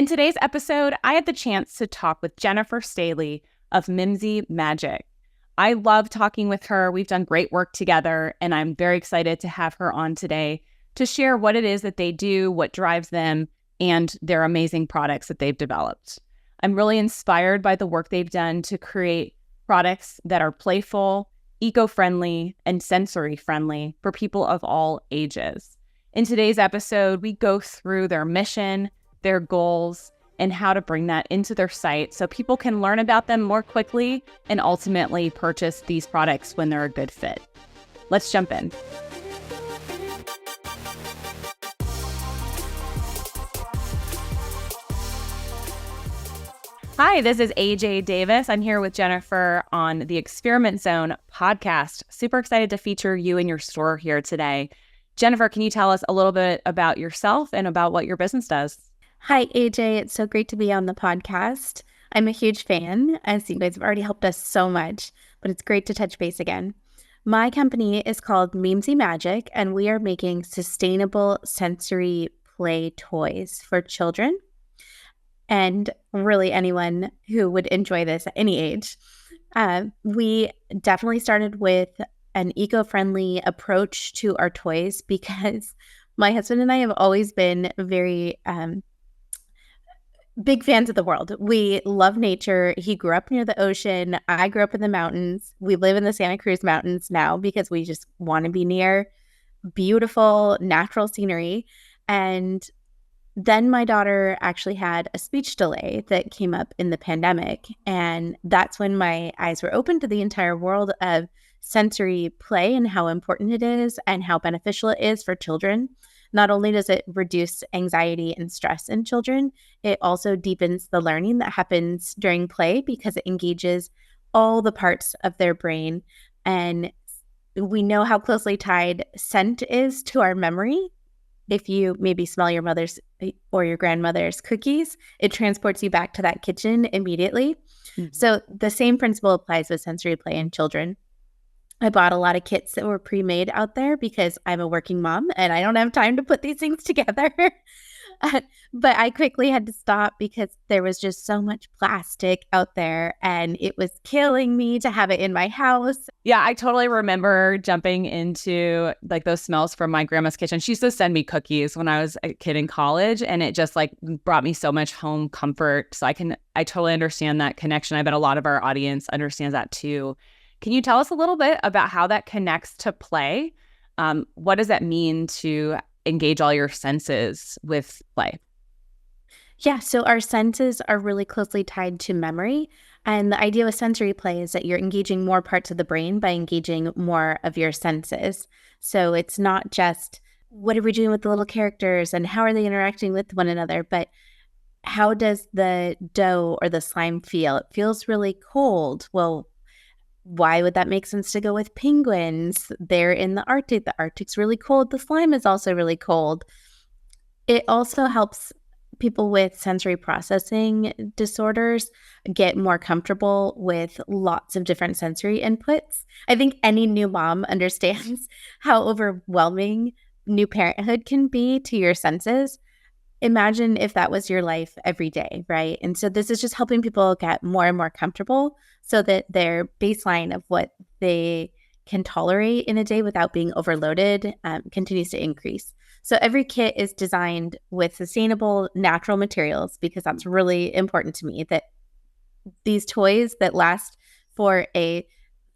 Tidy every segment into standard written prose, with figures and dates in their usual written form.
In today's episode, I had the chance to talk with Jennifer Stalley of Meemzy Magic. I love talking with her. We've done great work together, and I'm very excited to have her on today to share what it is that they do, what drives them, and their amazing products that they've developed. I'm really inspired by the work they've done to create products that are playful, eco-friendly, and sensory-friendly for people of all ages. In today's episode, we go through their mission, their goals, and how to bring that into their site so people can learn about them more quickly and ultimately purchase these products when they're a good fit. Let's jump in. Hi, this is AJ Davis. I'm here with Jennifer on the Experiment Zone podcast. Super excited to feature you in your store here today. Jennifer, can you tell us a little bit about yourself and about what your business does? Hi, AJ. It's so great to be on the podcast. I'm a huge fan, as you guys have already helped us so much, but it's great to touch base again. My company is called Meemzy Magic, and we are making sustainable sensory play toys for children and really anyone who would enjoy this at any age. We definitely started with an eco-friendly approach to our toys because my husband and I have always been very big fans of the world. We love nature. He grew up near the ocean. I grew up in the mountains. We live in the Santa Cruz Mountains now because we just want to be near beautiful natural scenery. And then my daughter actually had a speech delay that came up in the pandemic. And that's when my eyes were open to the entire world of sensory play and how important it is and how beneficial it is for children. Not only does it reduce anxiety and stress in children, it also deepens the learning that happens during play because it engages all the parts of their brain. And we know how closely tied scent is to our memory. If you maybe smell your mother's or your grandmother's cookies, it transports you back to that kitchen immediately. Mm-hmm. So the same principle applies with sensory play in children. I bought a lot of kits that were pre-made out there because I'm a working mom and I don't have time to put these things together. But I quickly had to stop because there was just so much plastic out there and it was killing me to have it in my house. Yeah, I totally remember jumping into like those smells from my grandma's kitchen. She used to send me cookies when I was a kid in college, and it just like brought me so much home comfort. So I totally understand that connection. I bet a lot of our audience understands that too. Can you tell us a little bit about how that connects to play? What does that mean to engage all your senses with play? Yeah, so our senses are really closely tied to memory. And the idea with sensory play is that you're engaging more parts of the brain by engaging more of your senses. So it's not just what are we doing with the little characters and how are they interacting with one another, but how does the dough or the slime feel? It feels really cold. Well, why would that make sense to go with penguins? They're in the Arctic. The Arctic's really cold. The slime is also really cold. It also helps people with sensory processing disorders get more comfortable with lots of different sensory inputs. I think any new mom understands how overwhelming new parenthood can be to your senses. Imagine if that was your life every day, right? And so this is just helping people get more and more comfortable so that their baseline of what they can tolerate in a day without being overloaded continues to increase. So every kit is designed with sustainable natural materials because that's really important to me, that these toys that last for a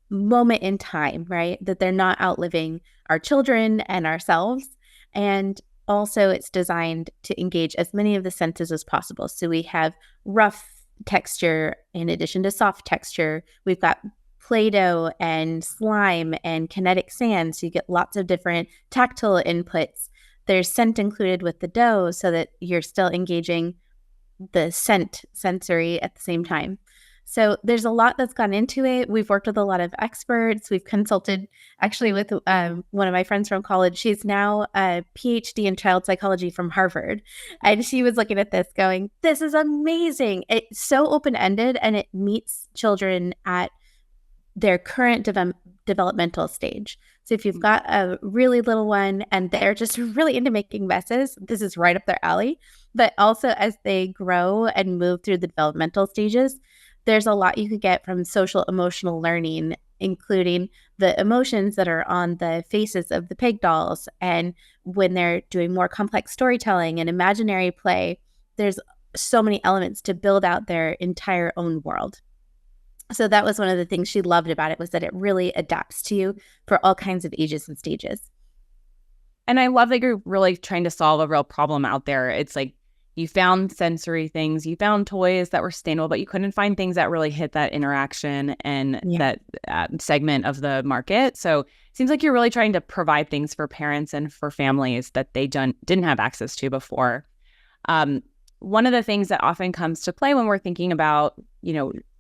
moment in time, right? That they're not outliving our children and ourselves. And also, it's designed to engage as many of the senses as possible. So we have rough texture in addition to soft texture. We've got Play-Doh and slime and kinetic sand. So you get lots of different tactile inputs. There's scent included with the dough so that you're still engaging the scent sensory at the same time. So there's a lot that's gone into it. We've worked with a lot of experts. We've consulted actually with one of my friends from college. She's now a PhD in child psychology from Harvard. And she was looking at this going, this is amazing. It's so open-ended and it meets children at their current developmental stage. So if you've got a really little one and they're just really into making messes, this is right up their alley But also as they grow and move through the developmental stages, there's a lot you could get from social emotional learning, including the emotions that are on the faces of the pig dolls. And when they're doing more complex storytelling and imaginary play, there's so many elements to build out their entire own world. So that was one of the things she loved about it, was that it really adapts to you for all kinds of ages and stages. And I love that you're really trying to solve a real problem out there. It's like you found sensory things, you found toys that were sustainable, but you couldn't find things that really hit that interaction and that segment of the market. So it seems like you're really trying to provide things for parents and for families that they didn't have access to before. One of the things that often comes to play when we're thinking about,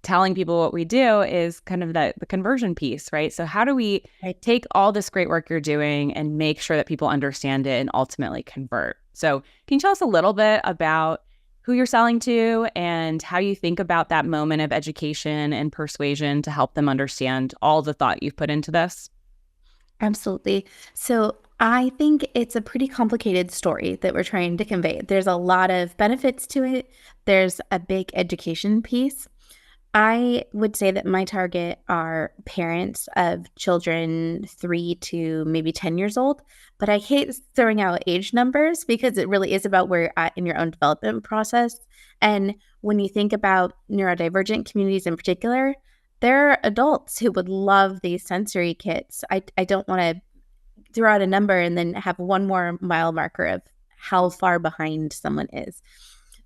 telling people what we do is kind of the conversion piece, right? So how do we take all this great work you're doing and make sure that people understand it and ultimately convert? So can you tell us a little bit about who you're selling to and how you think about that moment of education and persuasion to help them understand all the thought you've put into this? Absolutely. So I think it's a pretty complicated story that we're trying to convey. There's a lot of benefits to it. There's a big education piece. I would say that my target are parents of children 3 to maybe 10 years old, but I hate throwing out age numbers because it really is about where you're at in your own development process. And when you think about neurodivergent communities in particular, there are adults who would love these sensory kits. I don't want to throw out a number and then have one more mile marker of how far behind someone is.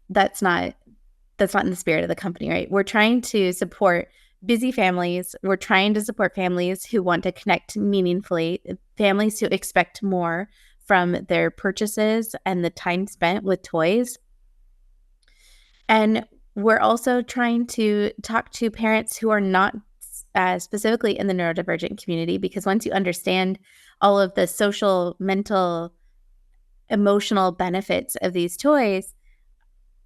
That's not in the spirit of the company, right? We're trying to support busy families. We're trying to support families who want to connect meaningfully, families who expect more from their purchases and the time spent with toys. And we're also trying to talk to parents who are not specifically in the neurodivergent community, because once you understand all of the social, mental, emotional benefits of these toys,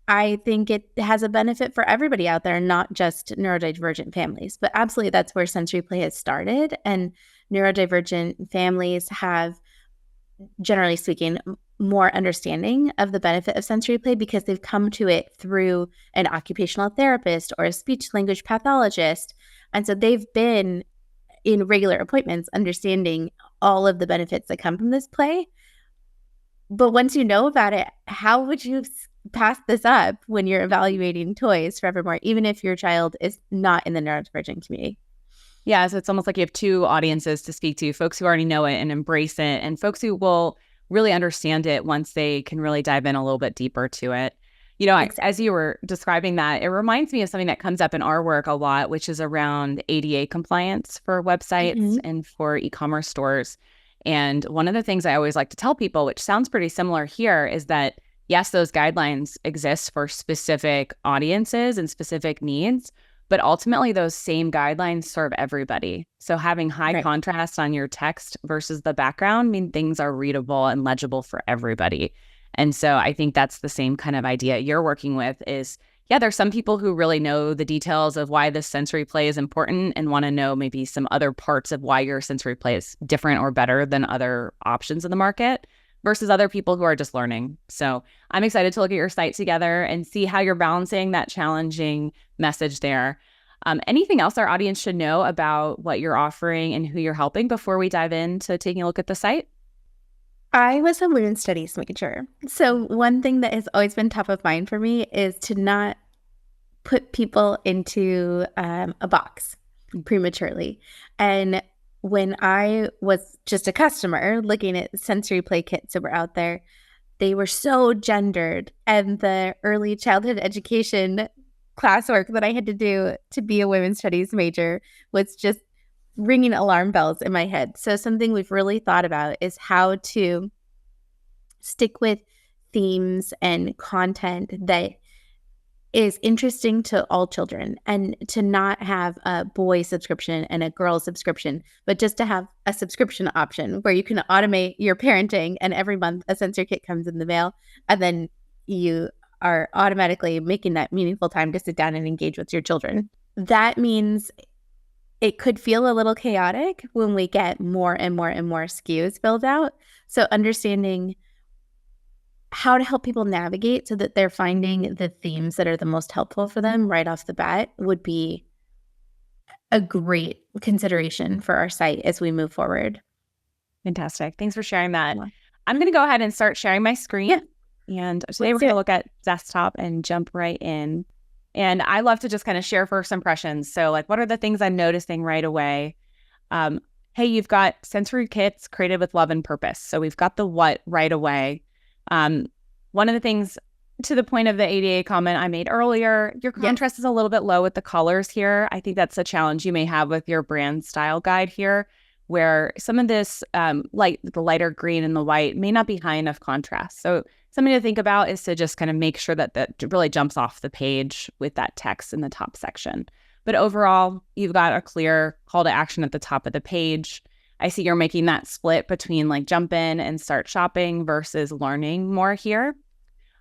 I think it has a benefit for everybody out there, not just neurodivergent families. But absolutely, that's where sensory play has started. And neurodivergent families have, generally speaking, more understanding of the benefit of sensory play because they've come to it through an occupational therapist or a speech language pathologist. And so they've been in regular appointments understanding all of the benefits that come from this play. But once you know about it, how would you pass this up when you're evaluating toys forevermore, even if your child is not in the neurodivergent community? Yeah, so it's almost like you have two audiences to speak to, folks who already know it and embrace it, and folks who will really understand it once they can really dive in a little bit deeper to it. Exactly. As you were describing that, it reminds me of something that comes up in our work a lot, which is around ADA compliance for websites and for e-commerce stores. And one of the things I always like to tell people, which sounds pretty similar here, is that yes, those guidelines exist for specific audiences and specific needs, but ultimately those same guidelines serve everybody. So having high contrast on your text versus the background mean things are readable and legible for everybody. And so I think that's the same kind of idea you're working with is, yeah, there's some people who really know the details of why this sensory play is important and want to know maybe some other parts of why your sensory play is different or better than other options in the market versus other people who are just learning. So I'm excited to look at your site together and see how you're balancing that challenging message there. Anything else our audience should know about what you're offering and who you're helping before we dive into taking a look at the site? I was a women's studies major. So one thing that has always been top of mind for me is to not put people into a box prematurely. And when I was just a customer looking at sensory play kits that were out there, they were so gendered. And the early childhood education classwork that I had to do to be a women's studies major was just ringing alarm bells in my head. So something we've really thought about is how to stick with themes and content that is interesting to all children, and to not have a boy subscription and a girl subscription, but just to have a subscription option where you can automate your parenting and every month a sensory kit comes in the mail and then you are automatically making that meaningful time to sit down and engage with your children. That means it could feel a little chaotic when we get more and more and more SKUs built out. So understanding how to help people navigate so that they're finding the themes that are the most helpful for them right off the bat would be a great consideration for our site as we move forward. Fantastic. Thanks for sharing that. Yeah. I'm going to go ahead and start sharing my screen. Yeah. And today we're going to look at desktop and jump right in. And I love to just kind of share first impressions. So like, what are the things I'm noticing right away? Hey, you've got sensory kits created with love and purpose. So we've got the what right away. One of the things, to the point of the ADA comment I made earlier, your contrast is a little bit low with the colors here. I think that's a challenge you may have with your brand style guide here, where some of this the lighter green and the white may not be high enough contrast. So something to think about is to just kind of make sure that that really jumps off the page with that text in the top section. But overall, you've got a clear call to action at the top of the page. I see you're making that split between like jump in and start shopping versus learning more here.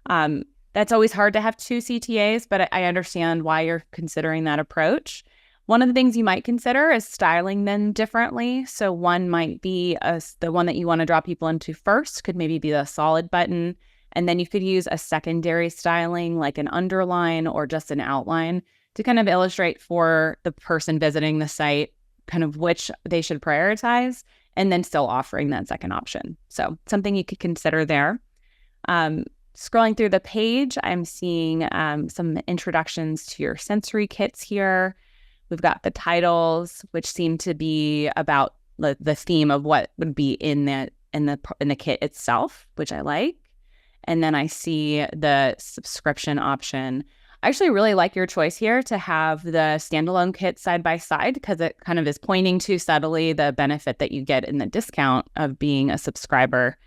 That's always hard to have two CTAs, but I understand why you're considering that approach. One of the things you might consider is styling them differently. So one might be the one that you want to draw people into first, could maybe be the solid button. And then you could use a secondary styling like an underline or just an outline to kind of illustrate for the person visiting the site kind of which they should prioritize, and then still offering that second option. So something you could consider there. Scrolling through the page, I'm seeing some introductions to your sensory kits here. We've got the titles, which seem to be about the theme of what would be in the kit itself, which I like. And then I see the subscription option. I actually really like your choice here to have the standalone kit side by side, because it kind of is pointing to subtly the benefit that you get in the discount of being a subscriber.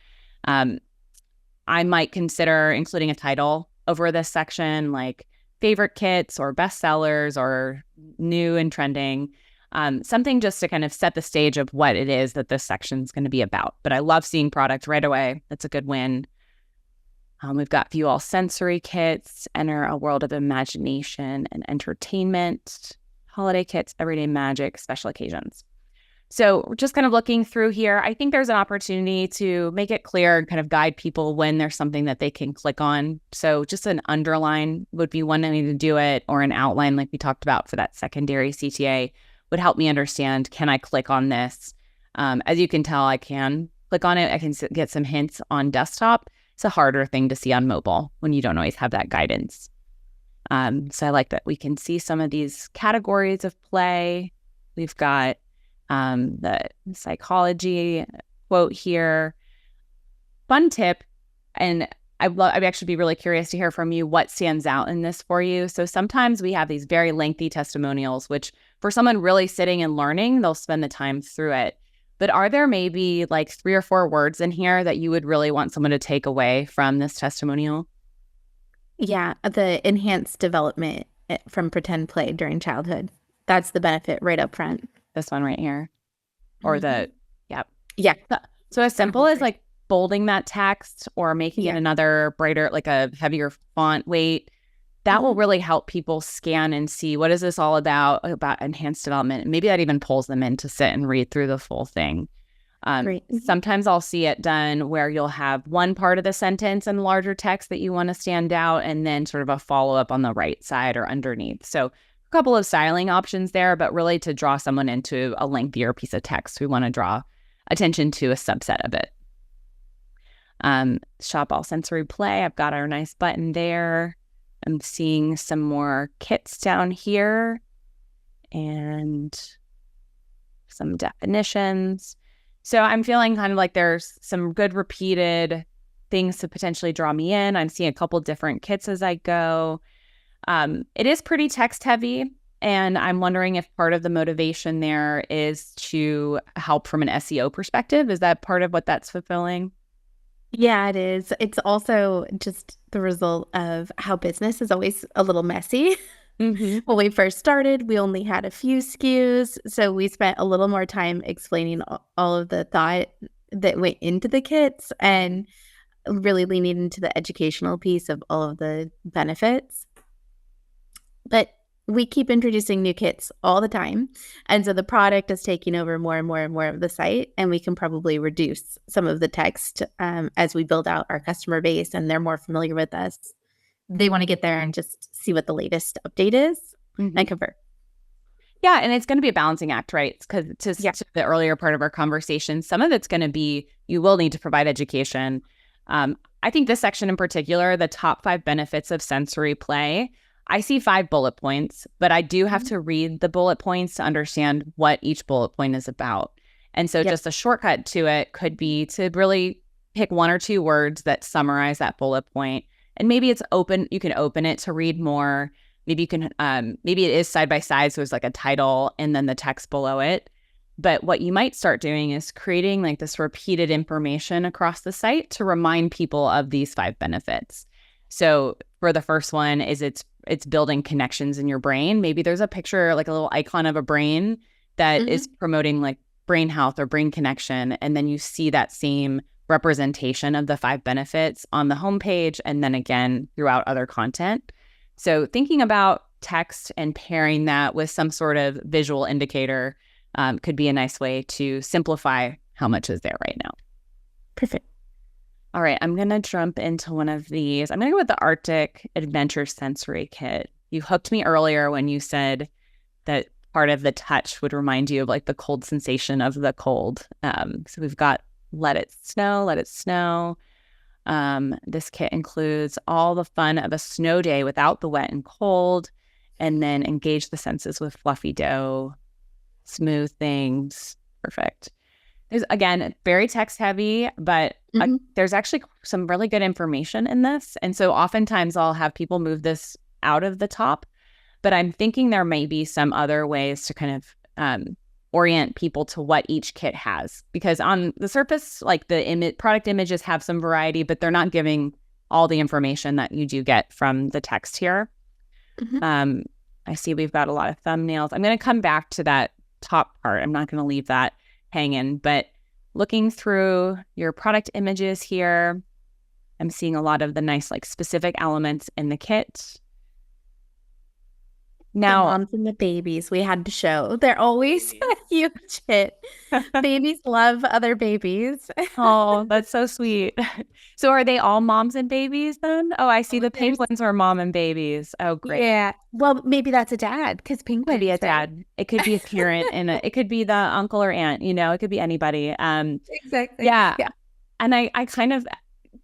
I might consider including a title over this section, like favorite kits or bestsellers or new and trending, something just to kind of set the stage of what it is that this section is going to be about. But I love seeing product right away. That's a good win. We've got view all sensory kits, enter a world of imagination and entertainment, holiday kits, everyday magic, special occasions. So just kind of looking through here, I think there's an opportunity to make it clear and kind of guide people when there's something that they can click on. So just an underline would be one way to do it, or an outline like we talked about for that secondary CTA would help me understand, can I click on this? As you can tell, I can click on it. I can get some hints on desktop. It's a harder thing to see on mobile when you don't always have that guidance. So I like that we can see some of these categories of play. We've got the psychology quote here. Fun tip, and I'd actually be really curious to hear from you what stands out in this for you. So sometimes we have these very lengthy testimonials, which for someone really sitting and learning, they'll spend the time through it. But are there maybe like 3 or 4 words in here that you would really want someone to take away from this testimonial? Yeah, the enhanced development from pretend play during childhood. That's the benefit right up front. This one right here. Or Yeah. So as simple as like bolding that text or making it another brighter, like a heavier font weight, that will really help people scan and see, what is this all about enhanced development. And maybe that even pulls them in to sit and read through the full thing. Great. Sometimes I'll see it done where you'll have one part of the sentence in larger text that you want to stand out, and then sort of a follow-up on the right side or underneath. So a couple of styling options there, but really to draw someone into a lengthier piece of text, we want to draw attention to a subset of it. Shop all sensory play. I've got our nice button there. I'm seeing some more kits down here and some definitions. So I'm feeling kind of like there's some good repeated things to potentially draw me in. I'm seeing a couple different kits as I go. It is pretty text heavy, and I'm wondering if part of the motivation there is to help from an SEO perspective. Is that part of what that's fulfilling? Yeah, it is. It's also just the result of how business is always a little messy. Mm-hmm. When we first started, we only had a few SKUs, so we spent a little more time explaining all of the thought that went into the kits and really leaning into the educational piece of all of the benefits. But We keep introducing new kits all the time. And so the product is taking over more and more and more of the site. And we can probably reduce some of the text as we build out our customer base and they're more familiar with us. They want to get there and just see what the latest update is and convert. Yeah, and it's going to be a balancing act, right? Because to the earlier part of our conversation, some of it's going to be you will need to provide education. I think this section in particular, the top 5 benefits of sensory play, I see 5 bullet points, but I do have to read the bullet points to understand what each bullet point is about. And so just a shortcut to it could be to really pick 1 or 2 words that summarize that bullet point. And maybe it's open, you can open it to read more. Maybe you can, maybe it is side by side, so it's like a title and then the text below it. But what you might start doing is creating like this repeated information across the site to remind people of these 5 benefits. So for the first one is it's building connections in your brain. Maybe there's a picture, like a little icon of a brain that is promoting like brain health or brain connection. And then you see that same representation of the 5 benefits on the homepage and then again throughout other content. So thinking about text and pairing that with some sort of visual indicator could be a nice way to simplify how much is there right now. Perfect. All right, I'm going to jump into one of these. I'm going to go with the Arctic Adventure Sensory Kit. You hooked me earlier when you said that part of the touch would remind you of like the cold sensation of the cold. So we've got Let It Snow, Let It Snow. This kit includes all the fun of a snow day without the wet and cold, and then engage the senses with fluffy dough, smooth things. Perfect. There's, again, very text heavy, but there's actually some really good information in this. And so oftentimes I'll have people move this out of the top, but I'm thinking there may be some other ways to kind of orient people to what each kit has, because on the surface, like the product images have some variety, but they're not giving all the information that you do get from the text here. I see we've got a lot of thumbnails. I'm going to come back to that top part. I'm not going to leave that hanging, but looking through your product images here, I'm seeing a lot of the nice, like specific elements in the kit. Now, the moms and the babies we had to show. They're always a huge hit. Babies love other babies. Oh, that's so sweet. So are they all moms and babies then? Oh, I see the penguins are mom and babies. Oh, great. Yeah. Well, maybe that's a dad because penguins. Could be a dad. It could be a parent and it could be the uncle or aunt, you know, it could be anybody. Exactly. Yeah. And I kind of,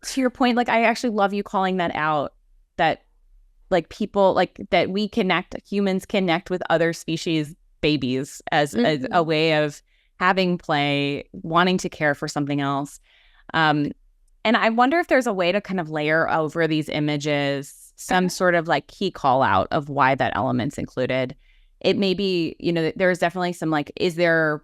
to your point, like I actually love you calling that out, that like people like that humans connect with other species babies as a way of having play, wanting to care for something else. And I wonder if there's a way to kind of layer over these images some sort of like key call out of why that element's included. It may be, you know, there's definitely some like, is there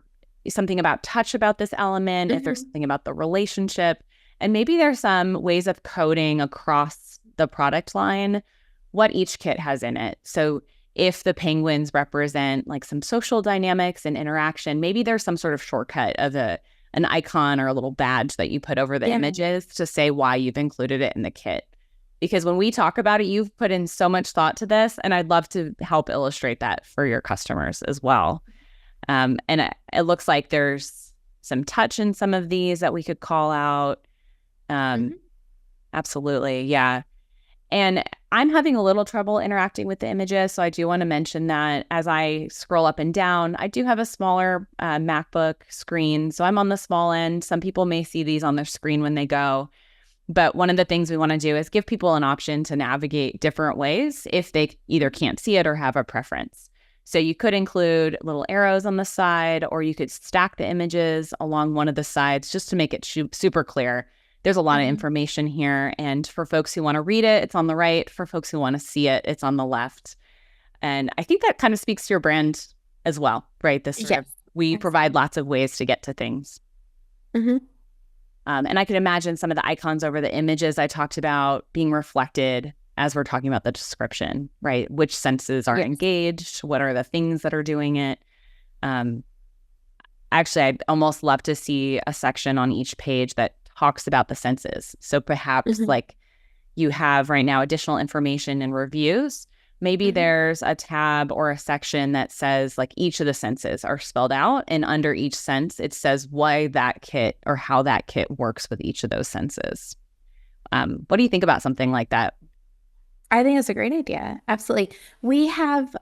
something about touch about this element? If there's something about the relationship, and maybe there's some ways of coding across the product line what each kit has in it. So if the penguins represent like some social dynamics and interaction, maybe there's some sort of shortcut of an icon or a little badge that you put over the images to say why you've included it in the kit. Because when we talk about it, you've put in so much thought to this, and I'd love to help illustrate that for your customers as well. And it looks like there's some touch in some of these that we could call out. Absolutely. Yeah. And I'm having a little trouble interacting with the images, so I do want to mention that as I scroll up and down, I do have a smaller MacBook screen, so I'm on the small end. Some people may see these on their screen when they go, but one of the things we want to do is give people an option to navigate different ways if they either can't see it or have a preference. So you could include little arrows on the side, or you could stack the images along one of the sides just to make it super clear. There's a lot of information here, and for folks who want to read it, it's on the right. For folks who want to see it, it's on the left. And I think that kind of speaks to your brand as well, right? This sort of, we provide lots of ways to get to things. And I can imagine some of the icons over the images I talked about being reflected as we're talking about the description, right? Which senses are engaged? What are the things that are doing it? Actually, I'd almost love to see a section on each page that talks about the senses. So perhaps like you have right now additional information and reviews, maybe there's a tab or a section that says like each of the senses are spelled out, and under each sense it says why that kit or how that kit works with each of those senses. What do you think about something like that? I think it's a great idea. Absolutely. We have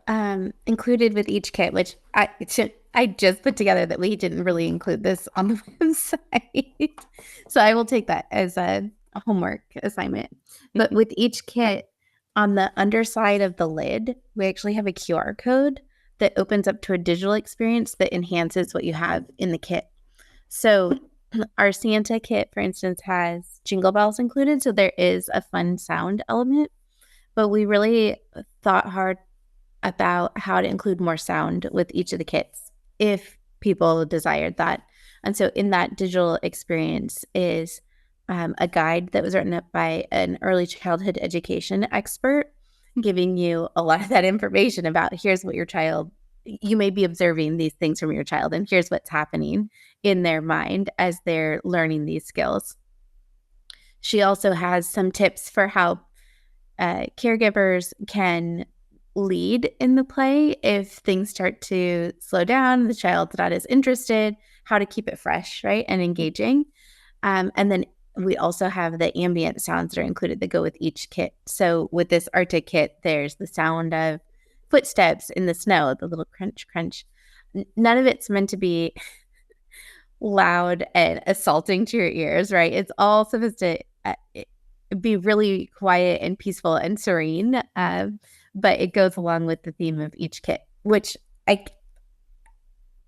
included with each kit, which I just put together that we didn't really include this on the website. So I will take that as a homework assignment. But with each kit, on the underside of the lid, we actually have a QR code that opens up to a digital experience that enhances what you have in the kit. So our Santa kit, for instance, has jingle bells included. So there is a fun sound element. But we really thought hard about how to include more sound with each of the kits if people desired that. And so in that digital experience is a guide that was written up by an early childhood education expert, giving you a lot of that information about here's what your child, you may be observing these things from your child, and here's what's happening in their mind as they're learning these skills. She also has some tips for how caregivers can lead in the play if things start to slow down, the child's not as interested, how to keep it fresh, right, and engaging. And then we also have the ambient sounds that are included that go with each kit. So with this Arctic kit, there's the sound of footsteps in the snow, the little crunch, crunch. None of it's meant to be loud and assaulting to your ears, right? It's all supposed to be really quiet and peaceful and serene, but it goes along with the theme of each kit, which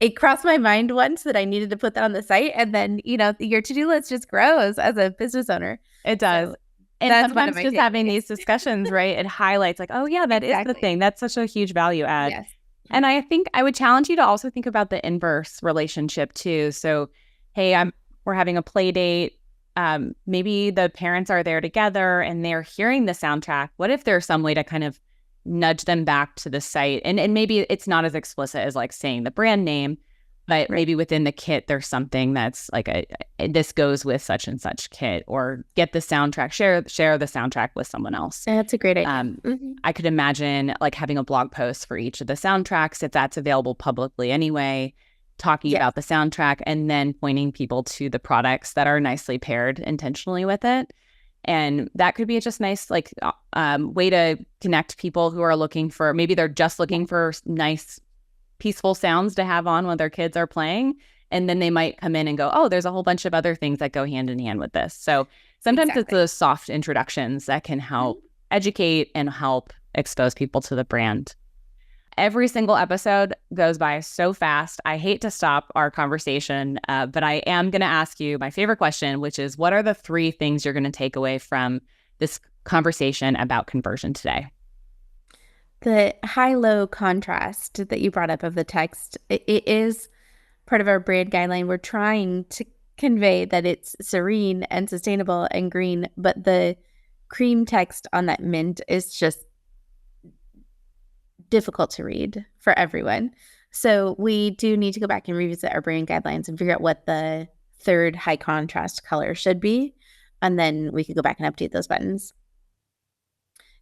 it crossed my mind once that I needed to put that on the site, and then your to-do list just grows as a business owner. It does. So and sometimes just having these discussions, right, it highlights like, oh yeah, that exactly. is the thing. That's such a huge value add. Yes. And I think I would challenge you to also think about the inverse relationship too. So, hey, we're having a play date. Maybe the parents are there together and they're hearing the soundtrack. What if there's some way to kind of nudge them back to the site? And maybe it's not as explicit as like saying the brand name, but maybe within the kit, there's something that's like this goes with such and such kit, or get the soundtrack, share the soundtrack with someone else. That's a great idea. I could imagine like having a blog post for each of the soundtracks, if that's available publicly anyway, talking about the soundtrack and then pointing people to the products that are nicely paired intentionally with it. And that could be a just nice like way to connect people who are looking for, maybe they're just looking for nice, peaceful sounds to have on when their kids are playing. And then they might come in and go, oh, there's a whole bunch of other things that go hand in hand with this. So sometimes it's those soft introductions that can help educate and help expose people to the brand. Every single episode goes by so fast. I hate to stop our conversation, but I am going to ask you my favorite question, which is, what are the 3 things you're going to take away from this conversation about conversion today? The high-low contrast that you brought up of the text, it is part of our brand guideline. We're trying to convey that it's serene and sustainable and green, but the cream text on that mint is just difficult to read for everyone. So we do need to go back and revisit our brand guidelines and figure out what the 3rd high contrast color should be. And then we could go back and update those buttons.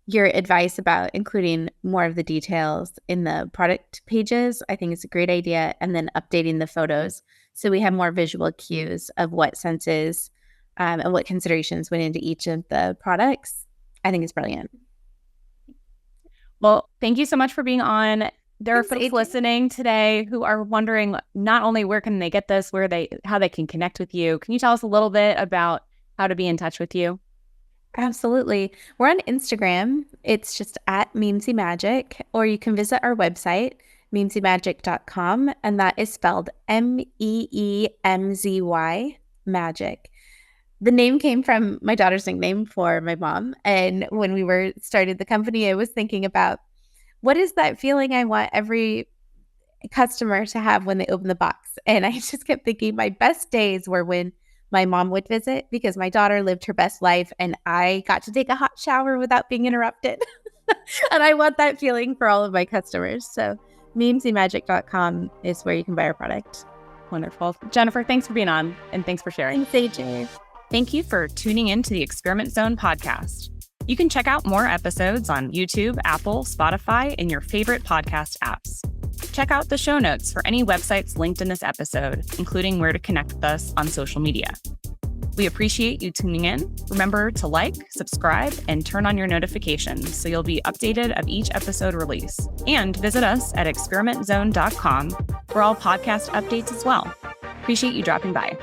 Your advice about including more of the details in the product pages, I think is a great idea. And then updating the photos so we have more visual cues of what senses and what considerations went into each of the products, I think is brilliant. Well, thank you so much for being on. There are folks listening today who are wondering not only where can they get this, how they can connect with you. Can you tell us a little bit about how to be in touch with you? Absolutely. We're on Instagram. It's just at Meemzy Magic, or you can visit our website, meemzymagic.com, and that is spelled MEEMZY Magic. The name came from my daughter's nickname for my mom. And when we started the company, I was thinking about what is that feeling I want every customer to have when they open the box. And I just kept thinking my best days were when my mom would visit, because my daughter lived her best life and I got to take a hot shower without being interrupted. And I want that feeling for all of my customers. So meemzymagic.com is where you can buy our product. Wonderful. Jennifer, thanks for being on and thanks for sharing. Thanks, AJ. Thank you for tuning in to the Experiment Zone podcast. You can check out more episodes on YouTube, Apple, Spotify, and your favorite podcast apps. Check out the show notes for any websites linked in this episode, including where to connect with us on social media. We appreciate you tuning in. Remember to like, subscribe, and turn on your notifications so you'll be updated of each episode release. And visit us at experimentzone.com for all podcast updates as well. Appreciate you dropping by.